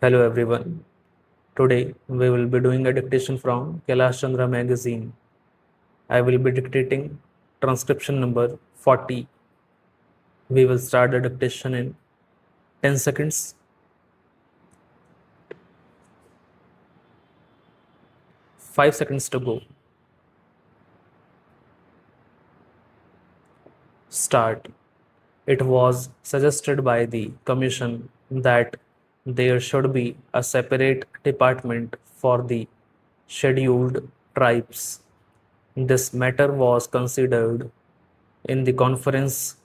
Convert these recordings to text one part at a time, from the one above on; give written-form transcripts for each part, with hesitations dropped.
Hello everyone. Today we will be doing a dictation from Kailash Chandra magazine. I will be dictating transcription number 40. We will start the dictation in 10 seconds. 5 seconds to go. Start. It was suggested by the Commission that there should be a separate department for the scheduled tribes. This matter was considered in the conference,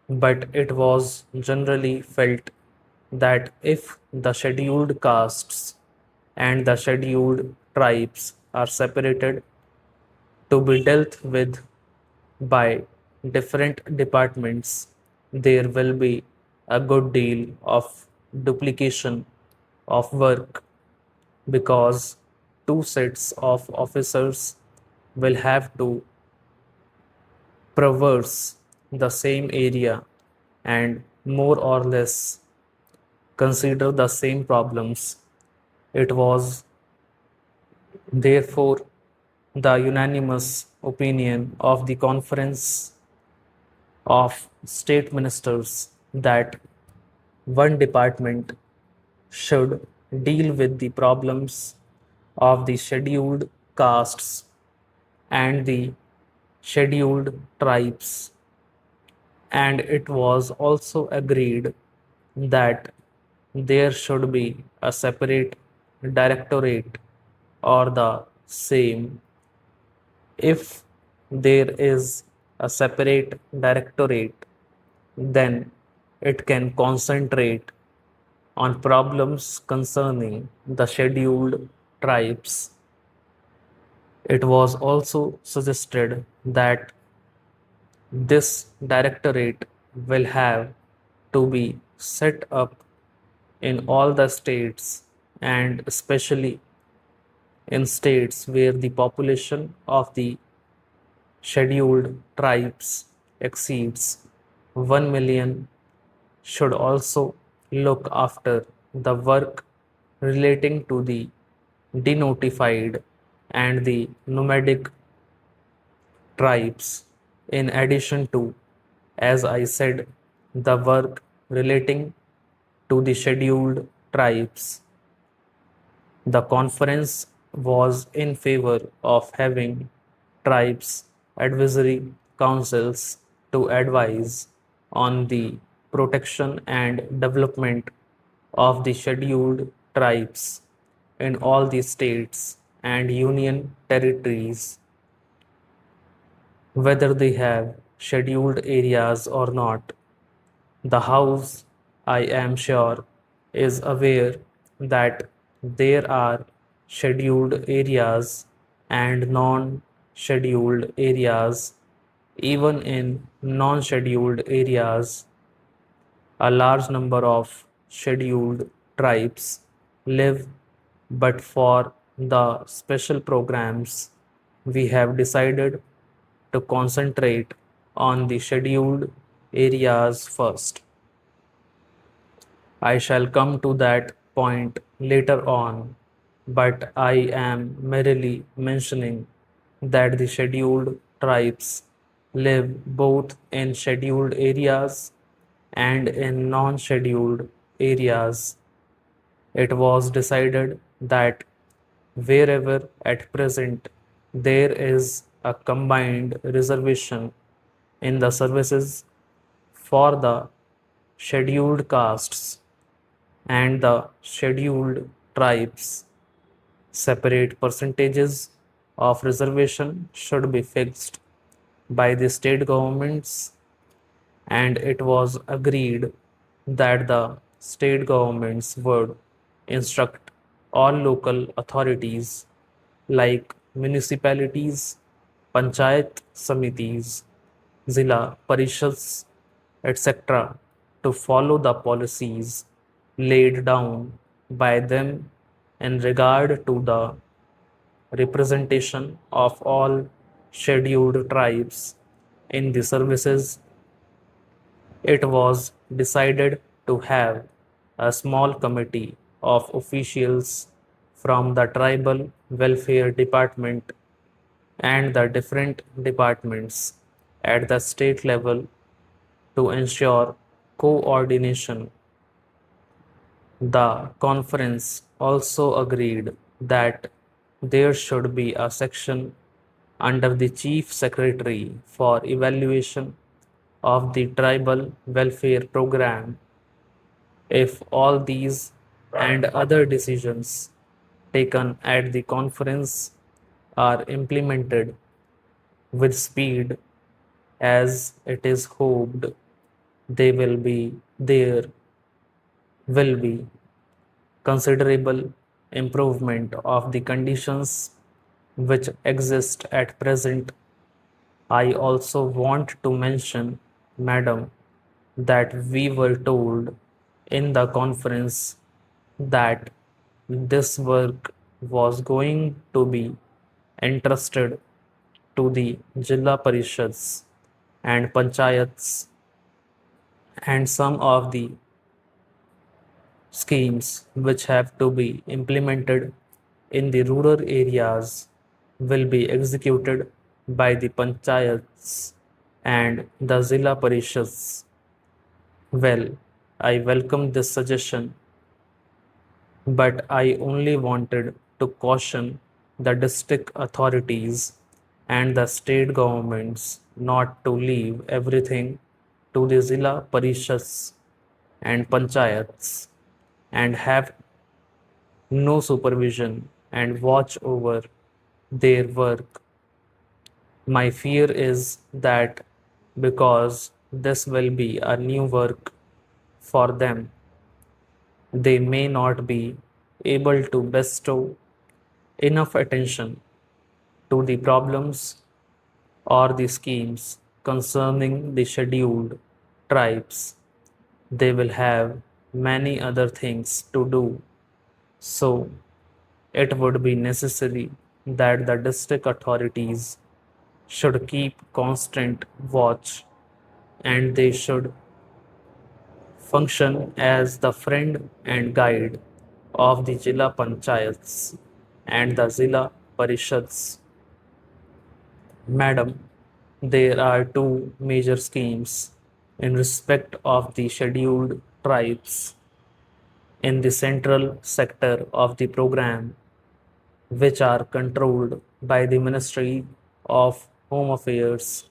but it was generally felt that if the scheduled castes and the scheduled tribes are separated to be dealt with by different departments, there will be a good deal of duplication of work because two sets of officers will have to traverse the same area and more or less consider the same problems. It was therefore the unanimous opinion of the Conference of State Ministers that one department should deal with the problems of the scheduled castes and the scheduled tribes, and it was also agreed that there should be a separate directorate or the same. If there is a separate directorate, then it can concentrate on problems concerning the scheduled tribes. It was also suggested that this directorate will have to be set up in all the states and especially in states where the population of the scheduled tribes exceeds 1 million should also look after the work relating to the denotified and the nomadic tribes, in addition to, as I said, the work relating to the scheduled tribes. The conference was in favor of having tribes advisory councils to advise on the protection and development of the scheduled tribes in all the states and union territories, whether they have scheduled areas or not. The House, I am sure, is aware that there are scheduled areas and non scheduled areas. Even in non scheduled areas, a large number of scheduled tribes live, but for the special programs, we have decided to concentrate on the scheduled areas first. I shall come to that point later on, but I am merely mentioning that the scheduled tribes live both in scheduled areas and in non scheduled areas. It was decided that wherever at present there is a combined reservation in the services for the scheduled castes and the scheduled tribes, separate percentages of reservation should be fixed by the state governments, and it was agreed that the state governments would instruct all local authorities like municipalities, panchayat samitis, zilla parishads, etc., to follow the policies laid down by them in regard to the representation of all scheduled tribes in the services. It was decided to have a small committee of officials from the tribal welfare department and the different departments at the state level to ensure coordination. The conference also agreed that there should be a section under the Chief Secretary for evaluation of the tribal welfare program. If all these and other decisions taken at the conference are implemented with speed, as it is hoped they will be, there will be considerable improvement of the conditions which exist at present. I also want to mention, Madam, that we were told in the conference that this work was going to be entrusted to the Jilla Parishads and Panchayats, and some of the schemes which have to be implemented in the rural areas will be executed by the Panchayats and the Zilla Parishads. Well, I welcome this suggestion, but I only wanted to caution the district authorities and the state governments not to leave everything to the Zilla Parishads and Panchayats and have no supervision and watch over their work. My fear is that because this will be a new work for them, they may not be able to bestow enough attention to the problems or the schemes concerning the scheduled tribes. They will have many other things to do. So, it would be necessary that the district authorities should keep constant watch and they should function as the friend and guide of the Jilla Panchayats and the Zilla Parishads. Madam, there are two major schemes in respect of the scheduled tribes in the central sector of the program, which are controlled by the Ministry of Home Affairs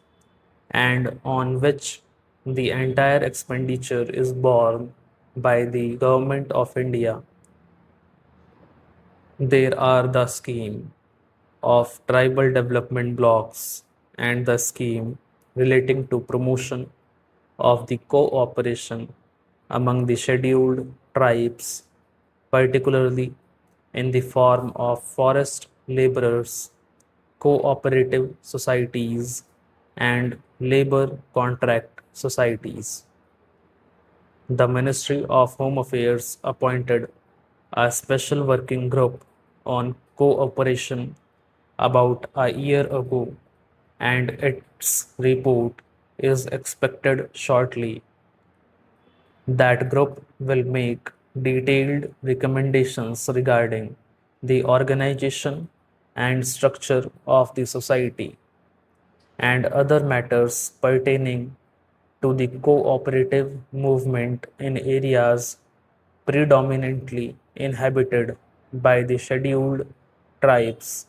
and on which the entire expenditure is borne by the Government of India. There are the scheme of tribal development blocks and the scheme relating to promotion of the cooperation among the scheduled tribes, particularly in the form of forest laborers, cooperative societies, and labor contract societies. The Ministry of Home Affairs appointed a special working group on cooperation about a year ago, and its report is expected shortly. That group will make detailed recommendations regarding the organization and structure of the society and other matters pertaining to the cooperative movement in areas predominantly inhabited by the scheduled tribes.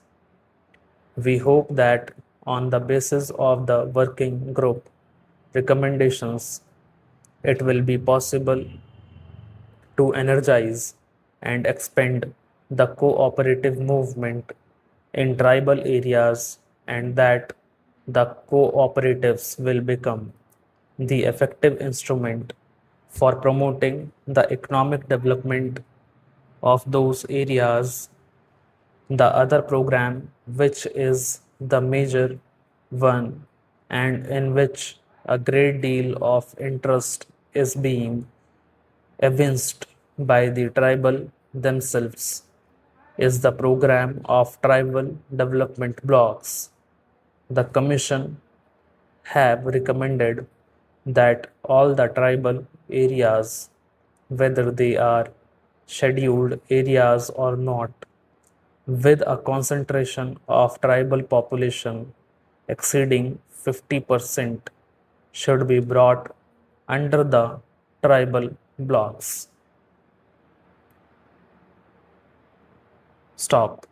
We hope that on the basis of the working group recommendations, it will be possible to energize and expand the cooperative movement in tribal areas, and that the cooperatives will become the effective instrument for promoting the economic development of those areas. The other program, which is the major one and in which a great deal of interest is being evinced by the tribal themselves, is the program of tribal development blocks. The Commission have recommended that all the tribal areas, whether they are scheduled areas or not, with a concentration of tribal population exceeding 50% should be brought under the tribal blocks. Stop.